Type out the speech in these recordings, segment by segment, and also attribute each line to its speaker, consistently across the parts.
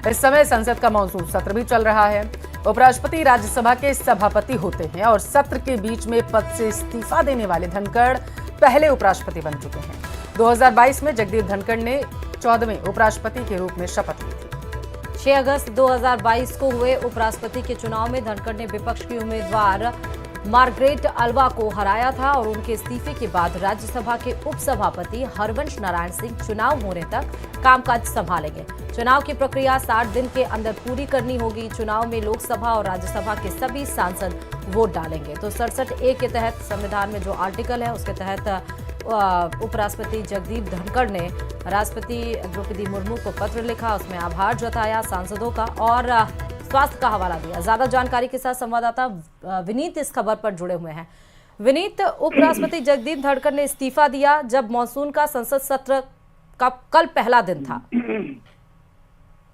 Speaker 1: इस समय संसद का मॉनसून सत्र भी चल रहा है। उपराष्ट्रपति राज्यसभा के सभापति होते हैं और सत्र के बीच में पद से इस्तीफा देने वाले धनखड़ पहले उपराष्ट्रपति बन चुके हैं। 2022 में जगदीप धनखड़ ने 14वें उपराष्ट्रपति के रूप में शपथ ली थी।
Speaker 2: 6 अगस्त 2022 को हुए उपराष्ट्रपति के चुनाव में धनखड़ ने विपक्ष की उम्मीदवार मार्गरेट अल्वा को हराया था और उनके इस्तीफे के बाद राज्यसभा के उपसभापति हरवंश नारायण सिंह चुनाव होने तक कामकाज संभालेंगे। चुनाव की प्रक्रिया 60 दिन के अंदर पूरी करनी होगी। चुनाव में लोकसभा और राज्यसभा के सभी सांसद वोट डालेंगे। तो 67A के तहत संविधान में जो आर्टिकल है उसके तहत उपराष्ट्रपति जगदीप धनखड़ ने राष्ट्रपति द्रौपदी मुर्मू को पत्र लिखा, उसमें आभार जताया सांसदों का और स्वास्थ्य का हवाला दिया। ज्यादा जानकारी के साथ संवाददाता विनीत इस खबर पर जुड़े हुए हैं। विनीत, उपराष्ट्रपति जगदीप धनखड़ ने इस्तीफा दिया जब मॉनसून का संसद सत्र का कल पहला दिन था।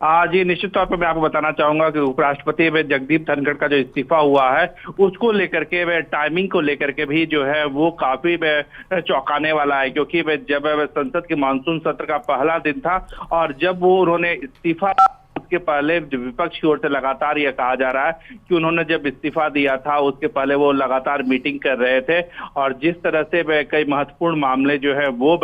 Speaker 3: जी, निश्चित तौर पर मैं आपको बताना चाहूंगा कि उपराष्ट्रपति में जगदीप धनखड़ का जो इस्तीफा हुआ है उसको लेकर के वे टाइमिंग को लेकर के भी जो है वो काफी चौंकाने वाला है, क्योंकि जब संसद के मानसून सत्र का पहला दिन था और जब वो उन्होंने इस्तीफा, उसके पहले विपक्ष की ओर से लगातार यह कहा जा रहा है कि उन्होंने जब इस्तीफा दिया था उसके पहले वो लगातार मीटिंग कर रहे थे और जिस तरह से कई महत्वपूर्ण मामले जो है वो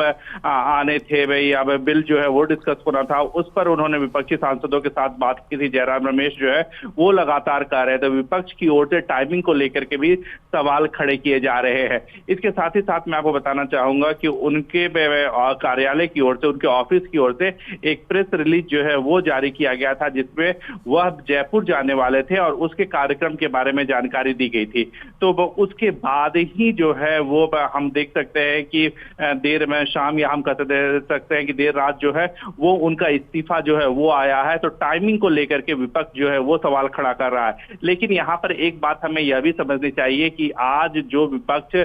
Speaker 3: आने थे, या बिल जो है वो डिस्कस होना था, उस पर उन्होंने विपक्षी सांसदों के साथ बात की थी। जयराम रमेश जो है वो लगातार कह रहे थे, विपक्ष की ओर से टाइमिंग को लेकर के भी सवाल खड़े किए जा रहे हैं। इसके साथ ही साथ मैं आपको बताना चाहूंगा कि उनके कार्यालय की ओर से, उनके ऑफिस की ओर से एक प्रेस रिलीज जो है वो जारी किया गया था जिसमें वह जयपुर जाने वाले थे और उसके कार्यक्रम के बारे में जानकारी दी गई थी। तो उसके बाद ही जो है वो हम देख सकते हैं कि देर में शाम, या हम कह सकते हैं कि देर रात जो है वो उनका इस्तीफा जो है वो आया है। तो टाइमिंग को लेकर के विपक्ष जो है वो सवाल खड़ा कर रहा है। लेकिन यहाँ पर एक बात हमें यह भी समझनी चाहिए कि आज जो विपक्ष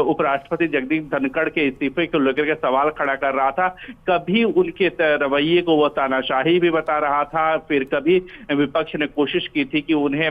Speaker 3: उपराष्ट्रपति जगदीप धनखड़ के इस्तीफे को लेकर के सवाल खड़ा कर रहा था, कभी उनके रवैये को वो तानाशाही भी बता रहा था, फिर कभी विपक्ष ने कोशिश की थी कि उन्हें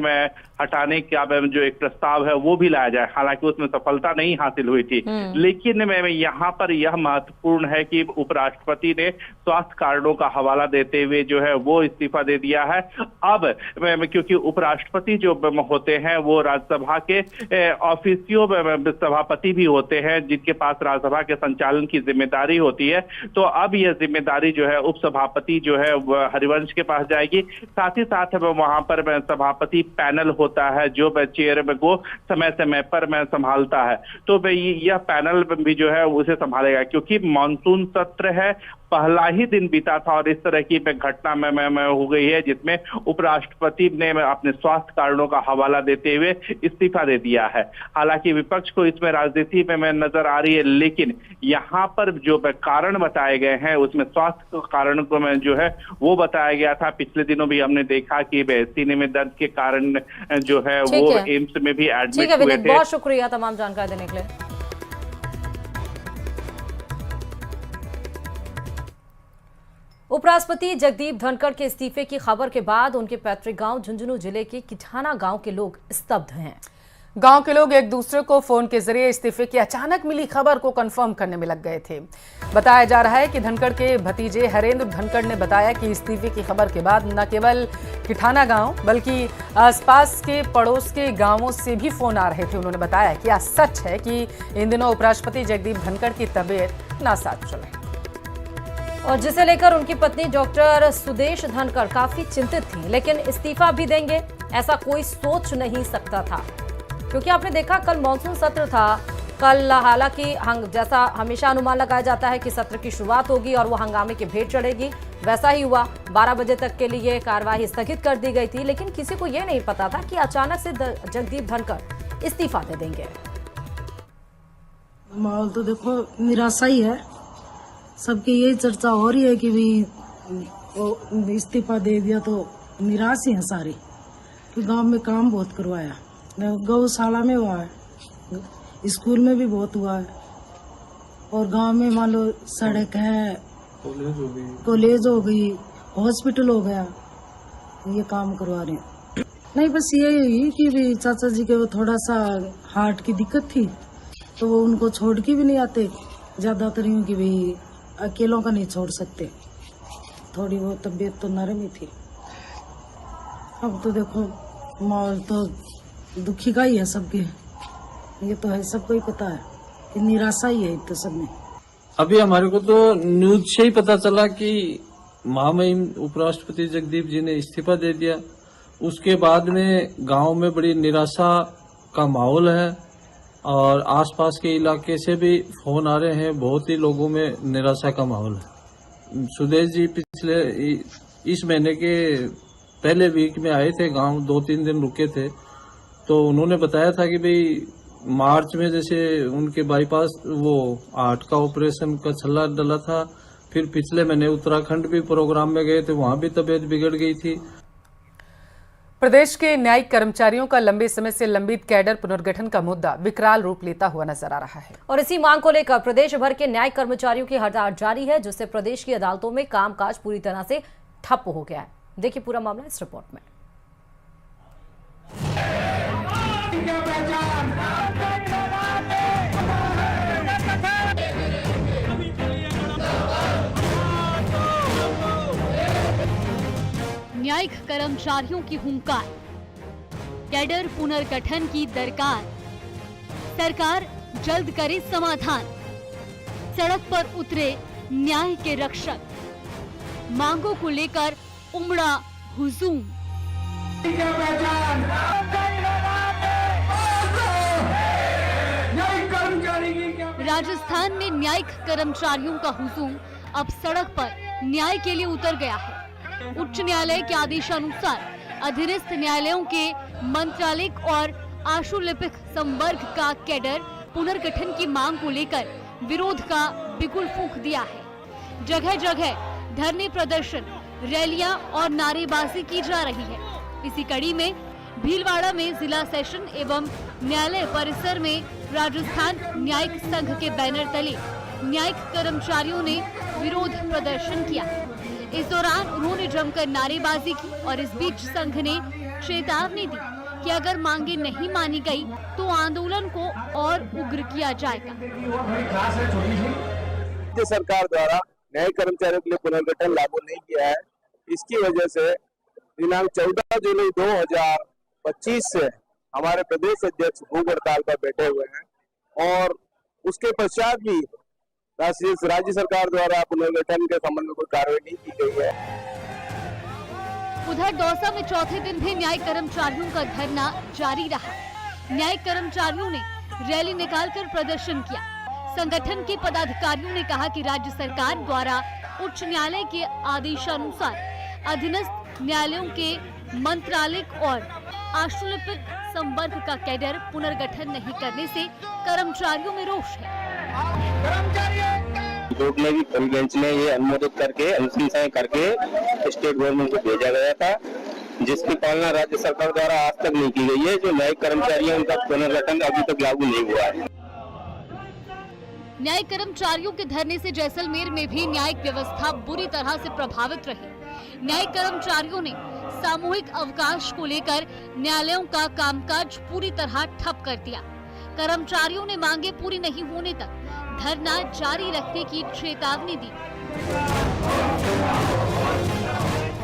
Speaker 3: हटाने का जो एक प्रस्ताव है वो भी लाया जाए, हालांकि उसमें सफलता नहीं हासिल हुई थी। लेकिन यहाँ पर यह महत्वपूर्ण है कि उपराष्ट्रपति ने स्वास्थ्य कारणों का हवाला देते हुए जो है वो इस्तीफा दे दिया है। अब क्योंकि उपराष्ट्रपति जो होते हैं वो राज्यसभा के ऑफिसियों सभापति भी होते हैं जिनके पास राज्यसभा के संचालन की जिम्मेदारी होती है, तो अब यह जिम्मेदारी जो है उपसभापति जो है हरिवंश के पास जाएगी। साथ ही साथ वहां पर सभापति पैनल होता है जो चेयर को समय समय पर संभालता है, तो यह पैनल भी जो है उसे संभालेगा। क्योंकि मानसून सत्र है, पहला ही दिन बीता था और इस तरह की घटना में हो गई है जिसमें उपराष्ट्रपति ने अपने स्वास्थ्य कारणों का हवाला देते हुए इस्तीफा दे दिया है। हालांकि विपक्ष को इसमें राजनीति में नजर आ रही है, लेकिन यहाँ पर जो कारण बताए गए हैं उसमें स्वास्थ्य कारण को जो है वो बताया गया था। पिछले दिनों भी हमने देखा कि सीने में दर्द के कारण जो है वो एम्स में भी एडमिट हुए थे।
Speaker 2: बहुत शुक्रिया तमाम जानकारी देने के लिए। उपराष्ट्रपति जगदीप धनखड़ के इस्तीफे की खबर के बाद उनके पैतृक गांव झुंझुनू जिले के किठाना गांव के लोग स्तब्ध हैं।
Speaker 1: गांव के लोग एक दूसरे को फोन के जरिए इस्तीफे की अचानक मिली खबर को कंफर्म करने में लग गए थे। बताया जा रहा है कि धनखड़ के भतीजे हरेंद्र धनखड़ ने बताया कि इस्तीफे की खबर के बाद न केवल किठाना गांव बल्कि आसपास के पड़ोस के गांवों से भी फोन आ रहे थे। उन्होंने बताया कि यह सच है कि इन दिनों उपराष्ट्रपति जगदीप धनखड़ की तबीयत नासाज चल रही
Speaker 2: और जिसे लेकर उनकी पत्नी डॉक्टर सुदेश धनखड़ काफी चिंतित थी। लेकिन इस्तीफा भी देंगे ऐसा कोई सोच नहीं सकता था, क्योंकि आपने देखा कल मॉनसून सत्र था। कल हालांकि जैसा हमेशा अनुमान लगाया जाता है कि सत्र की शुरुआत होगी और वो हंगामे की भेंट चढ़ेगी, वैसा ही हुआ। 12 बजे तक के लिए कार्यवाही स्थगित कर दी गई थी, लेकिन किसी को यह नहीं पता था कि अचानक से जगदीप धनखड़ इस्तीफा दे देंगे।
Speaker 4: माहौल तो देखो निराशा ही है, सबकी यही चर्चा हो रही है कि भी इस्तीफा दे दिया तो निराश ही है सारी। तो गांव में काम बहुत करवाया, गौशाला में हुआ है, स्कूल में भी बहुत हुआ है और गांव में मान लो सड़क है, कॉलेज हो गई, हॉस्पिटल हो गया, ये काम करवा रहे हैं। नहीं बस ये कि भी चाचा जी के वो थोड़ा सा हार्ट की दिक्कत थी तो वो उनको छोड़ के भी नहीं आते, ज्यादातर यूँ कि भी अकेलों का नहीं छोड़ सकते। थोड़ी वो तबीयत तो नरम ही थी। अब तो देखो माहौल तो दुखी का ही है सबके, ये तो है सबको ही पता है कि निराशा ही है तो सब में।
Speaker 5: अभी हमारे को तो न्यूज से ही पता चला कि महामहिम उपराष्ट्रपति जगदीप जी ने इस्तीफा दे दिया। उसके बाद में गांव में बड़ी निराशा का माहौल है और आसपास के इलाके से भी फोन आ रहे हैं, बहुत ही लोगों में निराशा का माहौल है। सुदेश जी पिछले इस महीने के पहले वीक में आए थे गांव, 2-3 दिन रुके थे, तो उन्होंने बताया था कि भाई मार्च में जैसे उनके बाईपास वो हार्ट का ऑपरेशन का छल्ला डला था, फिर पिछले महीने उत्तराखंड भी प्रोग्राम में गए थे, वहां भी तबीयत बिगड़ गई थी।
Speaker 1: प्रदेश के न्यायिक कर्मचारियों का लंबे समय से लंबित कैडर पुनर्गठन का मुद्दा विकराल रूप लेता हुआ नजर आ रहा है
Speaker 2: और इसी मांग को लेकर प्रदेश भर के न्यायिक कर्मचारियों की हड़ताल जारी है, जिससे प्रदेश की अदालतों में कामकाज पूरी तरह से ठप हो गया है। देखिए पूरा मामला इस रिपोर्ट में।
Speaker 6: न्यायिक कर्मचारियों की हुंकार, कैडर पुनर्गठन की दरकार, सरकार जल्द करे समाधान, सड़क पर उतरे न्याय के रक्षक, मांगों को लेकर उमड़ा हुजूम। राजस्थान में न्यायिक कर्मचारियों का हुजूम अब सड़क पर न्याय के लिए उतर गया है। उच्च न्यायालय के आदेशानुसार अधीनस्थ न्यायालयों के मंत्रालयिक और आशुलिपिक संवर्ग का कैडर पुनर्गठन की मांग को लेकर विरोध का बिगुल फूंक दिया है। जगह जगह धरने प्रदर्शन, रैलियां और नारेबाजी की जा रही है। इसी कड़ी में भीलवाड़ा में जिला सेशन एवं न्यायालय परिसर में राजस्थान न्यायिक संघ के बैनर तले न्यायिक कर्मचारियों ने विरोध प्रदर्शन किया। इस दौरान उन्होंने जमकर नारेबाजी की और इस बीच संघ ने चेतावनी दी कि अगर मांगे नहीं मानी गई तो आंदोलन को और उग्र किया जाएगा।
Speaker 7: राज्य सरकार द्वारा न्यायिक कर्मचारियों के लिए पुनर्गठन लागू नहीं किया है। इसकी वजह से दिनांक 14 जुलाई 2025 से हमारे प्रदेश अध्यक्ष भूख हड़ताल पर बैठे हुए हैं और उसके पश्चात भी राज्य सरकार द्वारा पुनर्गठन के संबंध में कोई कार्रवाई नहीं की गई है।
Speaker 6: उधर दौसा में चौथे दिन भी न्यायिक कर्मचारियों का धरना जारी रहा। न्यायिक कर्मचारियों ने रैली निकालकर प्रदर्शन किया। संगठन के पदाधिकारियों ने कहा कि राज्य सरकार द्वारा उच्च न्यायालय के आदेशानुसार अधीनस्थ न्यायालयों के मंत्रालयिक और आशुलिपिक संवर्ग का कैडर पुनर्गठन नहीं करने से कर्मचारियों में रोष है।
Speaker 7: कोर्ट ने भी फुल बेंच ने ये अनुमोदित करके अनुशंसाएं करके स्टेट गवर्नमेंट को भेजा गया था, जिसकी पालना राज्य सरकार द्वारा आज तक नहीं की गई है। जो न्यायिक कर्मचारी हैं उनका पुनर्गठन अभी तक लागू नहीं हुआ है।
Speaker 6: न्यायिक कर्मचारियों के धरने से जैसलमेर में भी न्यायिक व्यवस्था बुरी तरह से प्रभावित रही। न्यायिक कर्मचारियों ने सामूहिक अवकाश को लेकर न्यायालयों का कामकाज पूरी तरह ठप कर दिया। कर्मचारियों ने मांगे पूरी नहीं होने तक धरना जारी रखने की चेतावनी दी।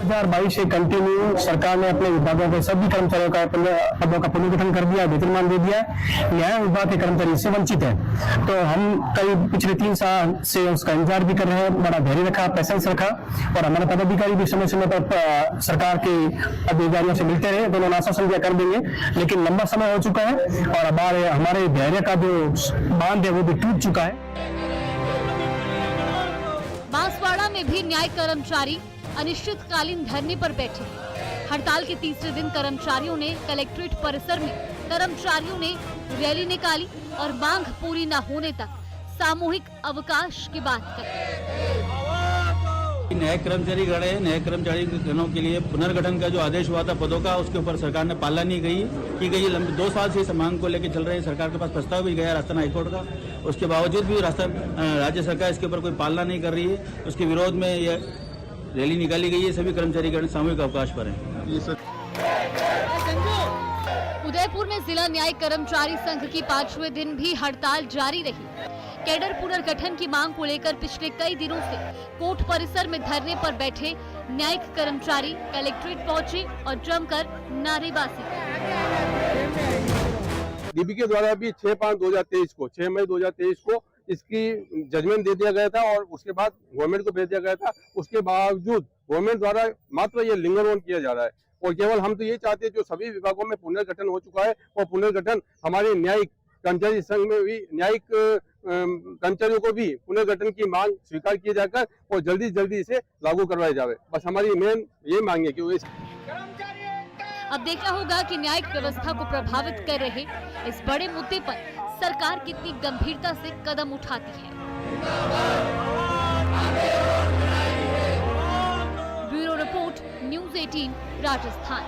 Speaker 8: 2022 से कंटिन्यू सरकार ने अपने विभागों के सभी कर्मचारियों का पदों का पुनर्गठन कर दिया, वेतनमान दे दिया। न्याय विभाग के कर्मचारी इससे वंचित है, तो हम कई पिछले 3 साल से उसका इंतजार भी कर रहे हैं। बड़ा धैर्य रखा, पैसेंस रखा और हमारे पदाधिकारी भी समय समय पर सरकार के अधिकारियों से मिलते रहे, तो उन्होंने आश्वासन दिया कर देंगे, लेकिन लंबा समय हो चुका है और हमारे धैर्य का जो बांध है वो भी टूट चुका है।
Speaker 6: बांसवाड़ा में भी न्यायिक कर्मचारी अनिश्चितकालीन धरने पर बैठे। हड़ताल के तीसरे दिन कर्मचारियों ने कलेक्ट्रेट परिसर में कर्मचारियों ने रैली निकाली और मांग पूरी न होने तक सामूहिक अवकाश की बात कही।
Speaker 9: न्यायिक कर्मचारी गणे न्यायिक कर्मचारी गणों के लिए पुनर्गठन का जो आदेश हुआ था पदों का, उसके ऊपर सरकार ने पालना नहीं की गई। लंबे 2 साल से इस मांग को लेकर चल रहे हैं। सरकार के पास प्रस्ताव भी गया राजस्थान हाईकोर्ट का, उसके बावजूद भी राज्य सरकार इसके ऊपर कोई पालना नहीं कर रही है। उसके विरोध में यह रैली निकाली गई है। सभी कर्मचारी गण सामूहिक अवकाश पर हैं।
Speaker 6: उदयपुर में जिला न्यायिक कर्मचारी संघ की 5वें दिन भी हड़ताल जारी रही। कैडर पुनर्गठन की मांग को लेकर पिछले कई दिनों से कोर्ट परिसर में धरने पर बैठे न्यायिक कर्मचारी कलेक्ट्रेट पहुंचे और जमकर नारेबाजी की।
Speaker 7: डीबी के द्वारा भी 6/5/2023 को 6 मई 2023 को इसकी जजमेंट दे दिया गया था और उसके बाद गवर्नमेंट को भेज दिया गया था। उसके बावजूद गवर्नमेंट द्वारा मात्र ये लिंगर ऑन किया जा रहा है और केवल हम तो ये चाहते हैं जो सभी विभागों में पुनर्गठन हो चुका है और पुनर्गठन हमारे न्यायिक कर्मचारी संघ में भी न्यायिक कर्मचारियों को भी पुनर्गठन की मांग स्वीकार की जाकर और जल्दी इसे लागू करवाया जाए। बस हमारी मेन ये मांग है कि
Speaker 6: अब देखना होगा कि न्यायिक व्यवस्था को प्रभावित कर रहे इस बड़े मुद्दे पर सरकार कितनी गंभीरता से कदम उठाती है। Bureau report news 18 Rajasthan.